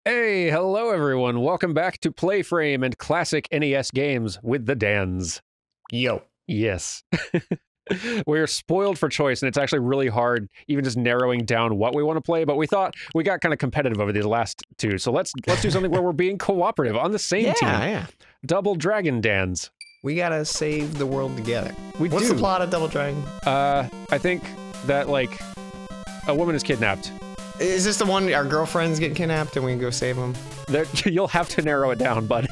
Hey, hello everyone. Welcome back to PlayFrame and classic NES games with the Dans. Yo. Yes. We're spoiled for choice, and it's actually really hard even just narrowing down what we want to play, but we thought we got kind of competitive over these last two, so let's do something where we're being cooperative on the same team. Yeah. Double Dragon Dans. We gotta save the world together. What's the plot of Double Dragon? I think that, like, a woman is kidnapped. Is this the one our girlfriends get kidnapped and we go save them? You'll have to narrow it down, bud.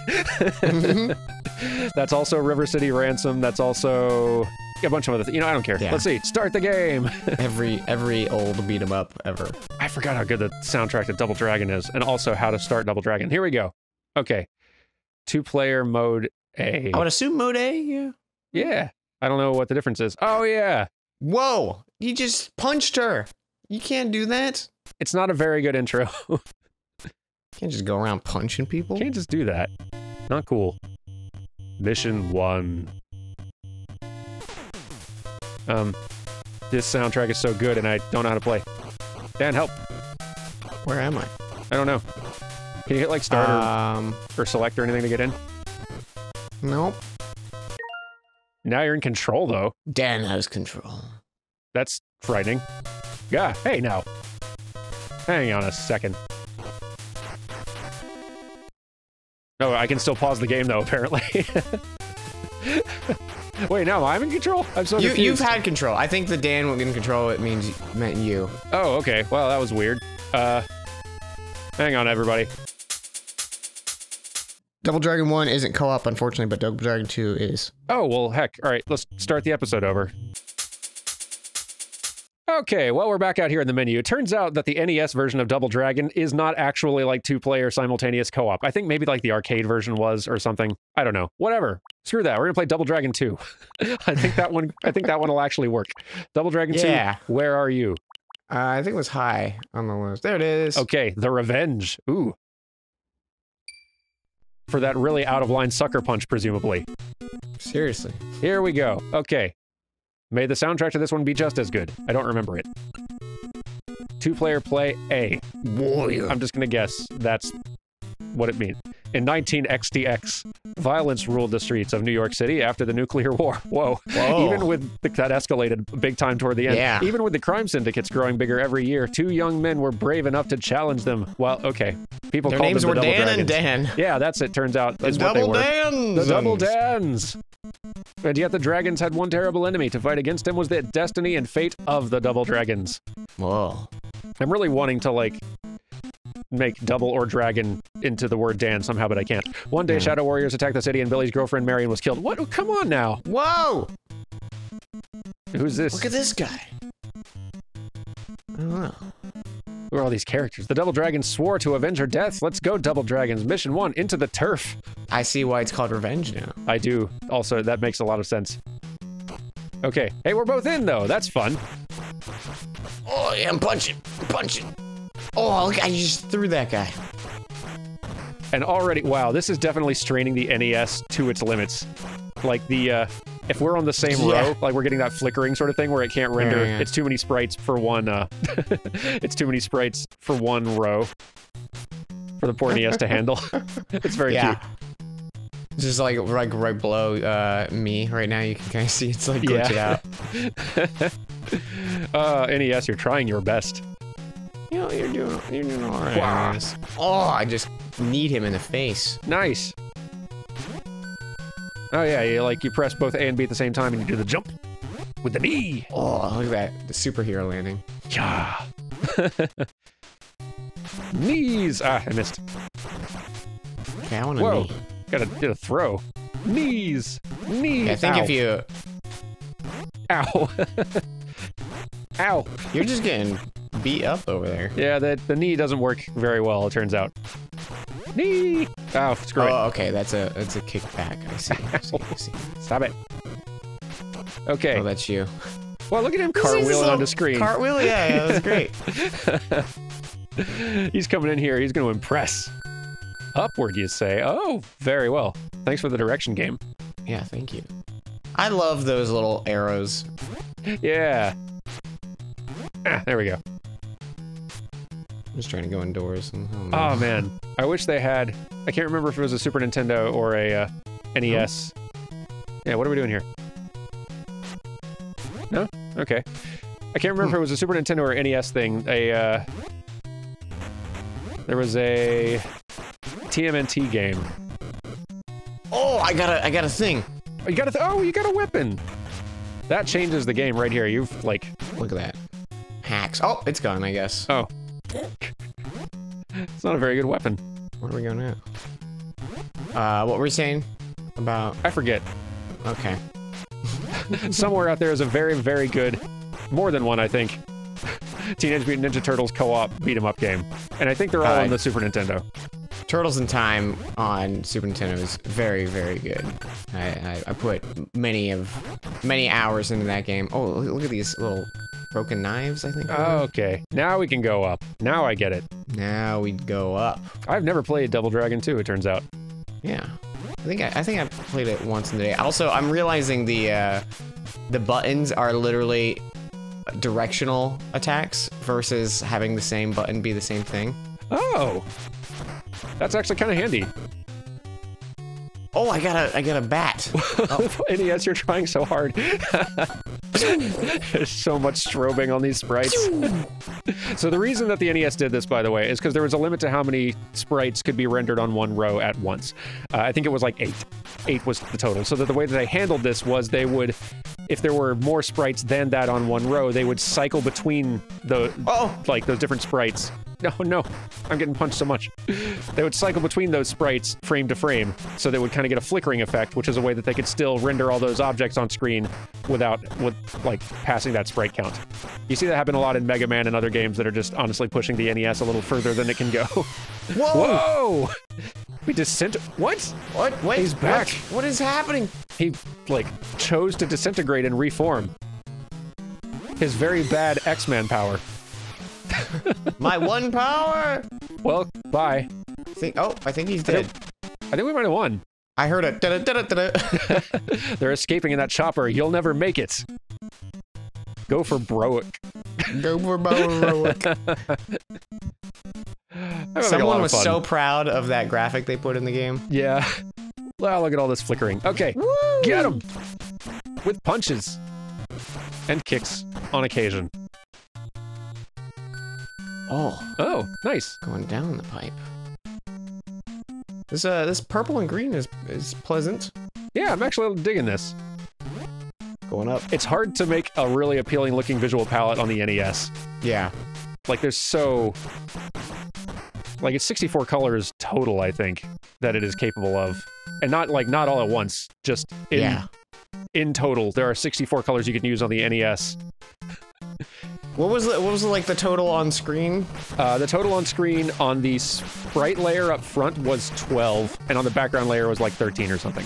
That's also River City Ransom. That's also a bunch of other things. You know, I don't care. Yeah. Let's see. Start the game. every old beat 'em up ever. I forgot how good the soundtrack to Double Dragon is, and also how to start Double Dragon. Here we go. Okay. 2-player mode A. I would assume mode A, yeah. Yeah. I don't know what the difference is. Oh, yeah. Whoa! You just punched her! You can't do that. It's not a very good intro. Can't just go around punching people. Can't just do that. Not cool. Mission 1. This soundtrack is so good and I don't know how to play. Dan, help. Where am I? I don't know. Can you hit like start or select or anything to get in? Nope. Now you're in control though. Dan has control. That's frightening. Yeah, hey now. Hang on a second. No, I can still pause the game though, apparently. Wait, no, I'm in control? I'm so confused. You've had control. I think the Dan will get in control, it meant you. Oh, okay. Well, that was weird. Hang on, everybody. Double Dragon 1 isn't co-op, unfortunately, but Double Dragon 2 is. Oh, well, heck. All right, let's start the episode over. Okay, well, we're back out here in the menu. It turns out that the NES version of Double Dragon is not actually like 2-player simultaneous co-op. I think maybe like the arcade version was or something. I don't know. Whatever. Screw that. We're gonna play Double Dragon 2. I think that one will actually work. Double Dragon 2, where are you? I think it was high on the list. There it is. Okay, The Revenge. Ooh. For that really out-of-line sucker punch, presumably. Seriously. Here we go. Okay. May the soundtrack to this one be just as good. I don't remember it. 2-player play A. Warrior. I'm just gonna guess that's what it means. In 19XTX, violence ruled the streets of New York City after the nuclear war. Whoa. Even with that escalated big time toward the end. Yeah. Even with the crime syndicates growing bigger every year, 2 young men were brave enough to challenge them. Well, okay. People called them the Double Dragons. Their names were Dan and Dan. Yeah, that's it. Turns out The is what they were. Dans. The Double Dans. And yet the dragons had one terrible enemy. To fight against him was the destiny and fate of the Double Dragons. Whoa. I'm really wanting to, like, make double or dragon into the word Dan somehow, but I can't. One day, Shadow Warriors attacked the city and Billy's girlfriend Marion was killed. What? Come on now. Whoa! Who's this? Look at this guy. I don't know. Who are all these characters? The Double Dragons swore to avenge her death. Let's go, Double Dragons. Mission 1, into the turf. I see why it's called Revenge now. I do. Also, that makes a lot of sense. Okay. Hey, we're both in, though. That's fun. Oh, yeah, I'm punching. Oh, look, I just threw that guy. And already, wow, this is definitely straining the NES to its limits. Like the, if we're on the same row, like we're getting that flickering sort of thing where it can't render, it's too many sprites for one, it's too many sprites for one row. For the poor NES to handle. It's very cute. Just like right below me right now, you can kind of see it's like glitching out. NES, you're trying your best. You know, you're doing all right. Wow. Oh, I just kneed him in the face. Nice. Oh yeah, you press both A and B at the same time and you do the jump with the knee. Oh, look at that, the superhero landing. Yeah. Knees. Ah, I missed. Okay, I want a knee. Did a throw. Knees. Knees. Yeah, I think if you. Ow. Ow. You're just getting beat up over there. Yeah, the knee doesn't work very well, it turns out. Knee! Oh, screw it. Oh, okay, that's a kickback. I see. Stop it. Okay. Oh, that's you. Well, look at him cartwheeling onto screen. Cartwheel? Yeah, that was great. He's coming in here, he's going to impress. Upward, you say? Oh, very well. Thanks for the direction game. Yeah, thank you. I love those little arrows. Yeah. Ah, there we go. I'm just trying to go indoors. And, oh man, I wish they had. I can't remember if it was a Super Nintendo or a NES. Yeah, what are we doing here? No? Okay. I can't remember if it was a Super Nintendo or NES thing. There was a TMNT game. Oh, I got a thing. Oh, you got a weapon. That changes the game right here. You've like. Look at that. Hacks. Oh, it's gone, I guess. Oh. It's not a very good weapon. Where do we go now? What were we saying about? I forget. Okay. Somewhere out there is a very, very good, more than one, I think, Teenage Mutant Ninja Turtles co-op beat-em-up game. And I think they're all on the Super Nintendo. Turtles in Time on Super Nintendo is very, very good. I put many hours into that game. Oh, look at these little broken knives, I think. Okay, now we can go up. Now I get it. Now we go up. I've never played Double Dragon 2, it turns out. Yeah. I think I played it once in the day. Also, I'm realizing the buttons are literally directional attacks versus having the same button be the same thing. Oh, that's actually kind of handy. Oh, I got a bat. Oh. NES, you're trying so hard. There's so much strobing on these sprites. So the reason that the NES did this, by the way, is because there was a limit to how many sprites could be rendered on one row at once. I think it was like 8. 8 was the total. So that the way that they handled this was they would, if there were more sprites than that on one row, they would cycle between the, like those different sprites. No, I'm getting punched so much. They would cycle between those sprites frame to frame, so they would kind of get a flickering effect, which is a way that they could still render all those objects on screen with like passing that sprite count. You see that happen a lot in Mega Man and other games that are just honestly pushing the NES a little further than it can go. Whoa! Whoa! We What? What? Wait, he's back. What is happening? He, like, chose to disintegrate and reform. His very bad X-Man power. My one power! Well, bye. I think he's dead. I think we might have won. I heard a da-da-da-da-da. They're escaping in that chopper. You'll never make it. Go for Broick. Go for Broick. Someone was so proud of that graphic they put in the game. Yeah. Wow, look at all this flickering. Okay, woo! Get him! With punches. And kicks on occasion. Oh, nice. Going down the pipe. This purple and green is pleasant. Yeah, I'm actually digging this. Going up. It's hard to make a really appealing looking visual palette on the NES. Yeah. Like there's so... Like it's 64 colors total, I think, that it is capable of. And not all at once, just in total. There are 64 colors you can use on the NES. What was like the total on screen? The total on screen on the sprite layer up front was 12, and on the background layer was like 13 or something.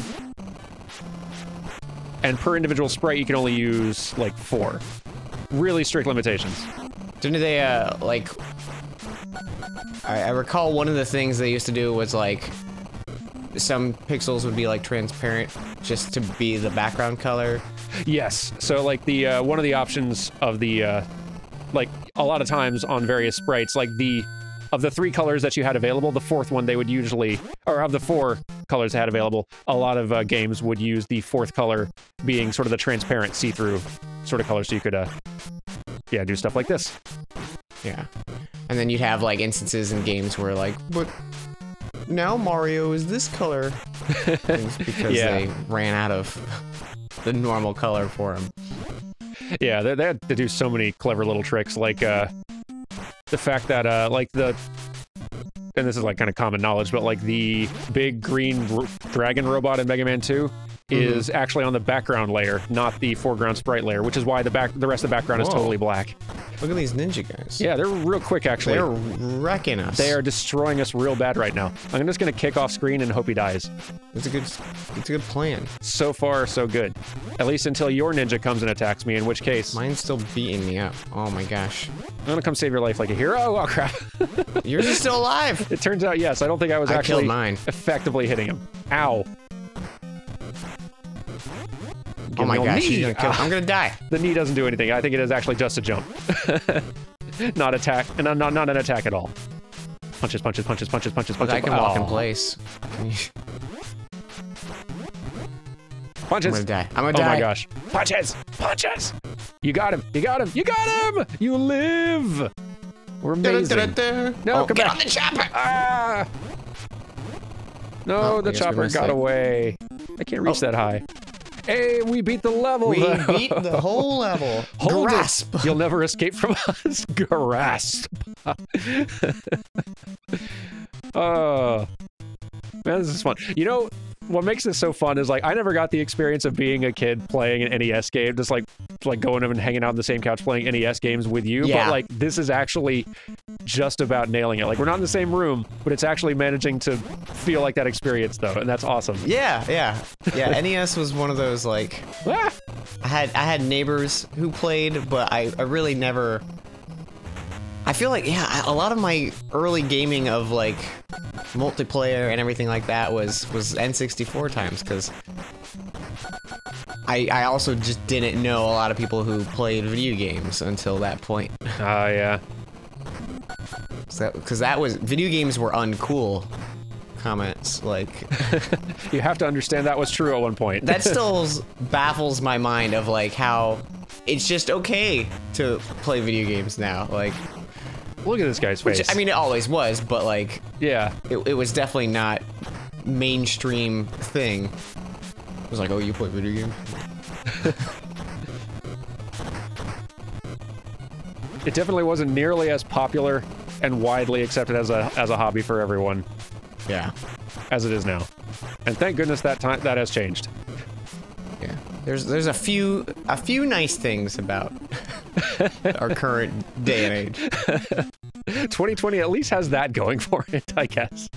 And per individual sprite, you can only use like 4. Really strict limitations. Didn't they like? I recall one of the things they used to do was like some pixels would be like transparent just to be the background color. Yes. So like the one of the options of the like a lot of times on various sprites, like of the 3 colors that you had available, the 4th one they would usually, or of the 4 colors they had available, a lot of games would use the 4th color being sort of the transparent see-through sort of color, so you could do stuff like this. Yeah. And then you'd have like instances in games where like, but now Mario is this color. Because they ran out of the normal color for him. Yeah, they had to do so many clever little tricks, like the fact that like and this is like kind of common knowledge, but like the big green dragon robot in Mega Man 2 is actually on the background layer, not the foreground sprite layer, which is why the rest of the background is totally black. Look at these ninja guys. Yeah, they're real quick, actually. They're wrecking us. They are destroying us real bad right now. I'm just gonna kick off screen and hope he dies. It's a good plan. So far, so good. At least until your ninja comes and attacks me, in which case... Mine's still beating me up. Oh my gosh. I'm gonna come save your life like a hero. Oh crap. Yours is still alive. It turns out, yes. I don't think I was actually killed mine. Effectively hitting him. Ow. Oh my gosh, I'm gonna die. The knee doesn't do anything. I think it is actually just a jump. not attack, and not an attack at all. Punches, punches, punches, punches, punches, punches. I can walk in place. Punches. I'm gonna die. I'm gonna die. Oh my gosh. Punches! Punches! You got him! You got him! You got him! You live! We're amazing. No, come get back. on the chopper! Ah! No, the chopper got away. I can't reach that high. Hey, we beat the level. We beat the whole level. Hold Grasp. it. You'll never escape from us. Grasp. Oh, man, this is fun. You know, what makes this so fun is, like, I never got the experience of being a kid playing an NES game, just like going and hanging out on the same couch playing NES games with you. Yeah. But like, this is actually just about nailing it. Like, we're not in the same room, but it's actually managing to feel like that experience, though, and that's awesome. Yeah. NES was one of those, like, Ah! I had neighbors who played, but I really never. I feel like, yeah, a lot of my early gaming of, like, multiplayer and everything like that was N64 times, because I also just didn't know a lot of people who played video games until that point. Oh, yeah. Because that was, video games were uncool. Comments, like... You have to understand that was true at one point. That still baffles my mind of, like, how it's just okay to play video games now, like... Look at this guy's face. Which, I mean, it always was, but, like... Yeah. It was definitely not mainstream thing. It was like, oh, you play video games? It definitely wasn't nearly as popular and widely accepted as a hobby for everyone. Yeah. As it is now. And thank goodness that has changed. Yeah. There's a few nice things about our current day and age. 2020 at least has that going for it, I guess.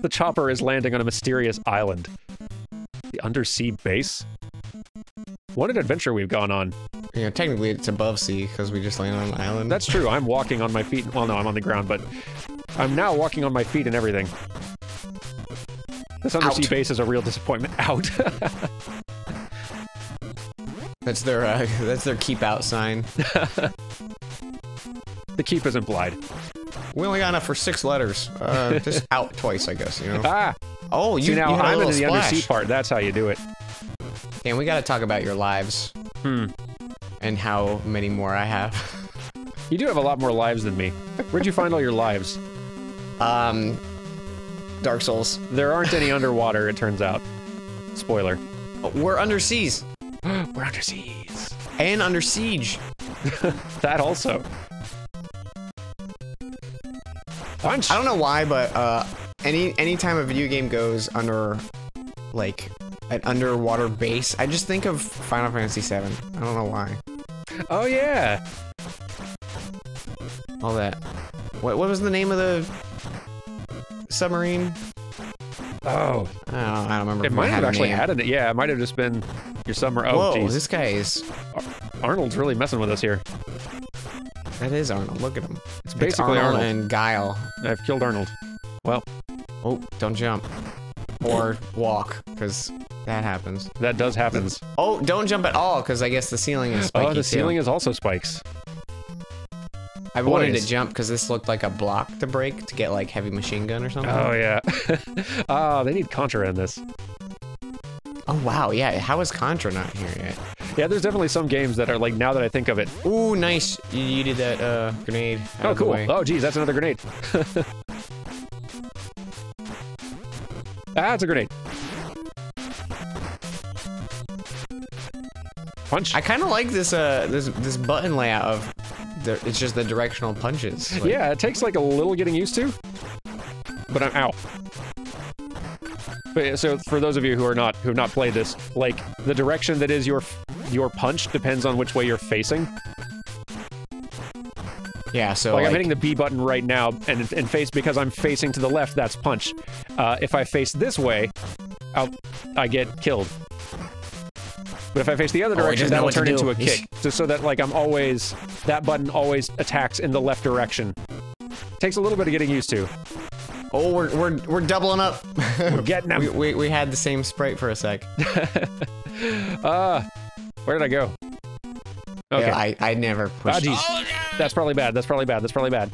The chopper is landing on a mysterious island. The undersea base? What an adventure we've gone on. You know, technically it's above sea because we just landed on an island. That's true. I'm walking on my feet. Well, no, I'm on the ground, but I'm now walking on my feet and everything. This undersea base is a real disappointment. Out. That's their keep out sign. The keep is implied. We only got enough for 6 letters. Just out twice, I guess, you know? Ah! Oh, See, now you had I'm a into the splash. undersea part. That's how you do it. Dan, we gotta talk about your lives. And how many more I have. You do have a lot more lives than me. Where'd you find all your lives? Dark Souls. There aren't any underwater, it turns out. Spoiler. We're under seas. We're under seas. And under siege. That also. Punch! I don't know why, but any time a video game goes under, like, an underwater base, I just think of Final Fantasy VII. I don't know why. Oh yeah. All that. What was the name of the submarine? Oh. I don't remember. It might have actually had it. Yeah, it might have just been your summer. Oh, whoa, geez. this guy is... Arnold's really messing with us here. That is Arnold. Look at him. It's basically Arnold Arnold. and Guile. I've killed Arnold. Well. Oh, don't jump. Or walk, because that happens. That does happen. Oh, don't jump at all, because I guess the ceiling is spiky. Oh, the ceiling is also spikes. I wanted to jump because this looked like a block to break to get like heavy machine gun or something. Oh yeah. They need Contra in this. Oh wow, yeah. How is Contra not here yet? Yeah, there's definitely some games that are like, now that I think of it. Ooh, nice. You did that grenade. Oh, cool. Oh, geez, that's another grenade. Ah, it's a grenade. Punch. I kind of like this this button layout of it's just the directional punches. Like, yeah, it takes like a little getting used to, but I'm out. But, so for those of you who have not played this, like the direction that is your punch depends on which way you're facing. Yeah, so like I'm hitting the B button right now, and face because I'm facing to the left, that's punch. If I face this way, I get killed. But if I face the other direction, that'll turn into a kick. So that like that button always attacks in the left direction. Takes a little bit of getting used to. Oh, we're doubling up. We're getting them. We had the same sprite for a sec. Where did I go? Okay. Yeah, I never pushed. Oh, That's probably bad. That's probably bad. That's probably bad.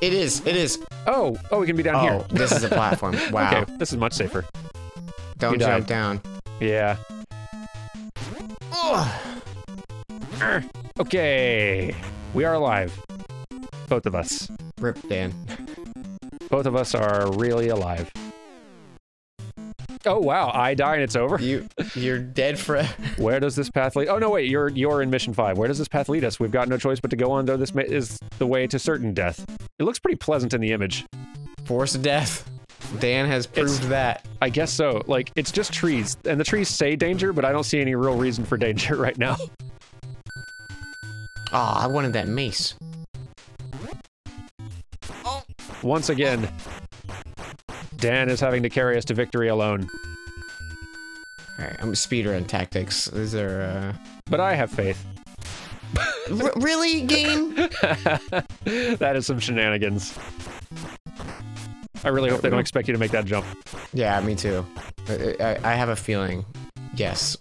It is. It is. Oh, we can be down here. This is a platform. Wow. Okay, this is much safer. Don't jump down. Yeah. Okay. We are alive. Both of us. Rip, Dan. Both of us are really alive. Oh wow, I die and it's over? You're dead forever. Where does this path lead? Oh no, wait, you're in mission 5. Where does this path lead us? We've got no choice but to go on, though this is the way to certain death. It looks pretty pleasant in the image. Force of death. Dan has proved that. I guess so. Like, it's just trees, and the trees say danger, but I don't see any real reason for danger right now. Oh, I wanted that mace. Once again, Dan is having to carry us to victory alone. Alright, I'm speedrun tactics. Is there, But I have faith. Really, game? That is some shenanigans. I really hope they don't expect you to make that jump. Yeah, me too. I have a feeling. Yes.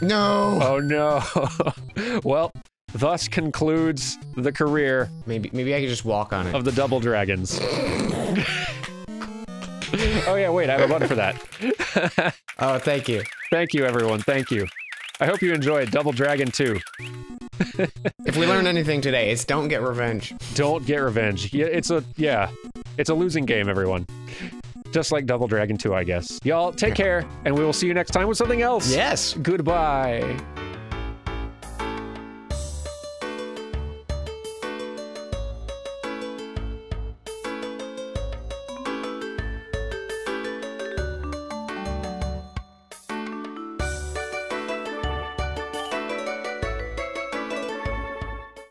No! Oh no. Well, thus concludes the career. Maybe I could just walk on it. Of the Double Dragons. Oh yeah, wait, I have a button for that. Oh, thank you. Thank you, everyone. Thank you. I hope you enjoyed Double Dragon 2. If we learned anything today, it's don't get revenge. Don't get revenge. Yeah, it's a losing game, everyone. Just like Double Dragon 2, I guess. Y'all, take care, and we will see you next time with something else. Yes. Goodbye.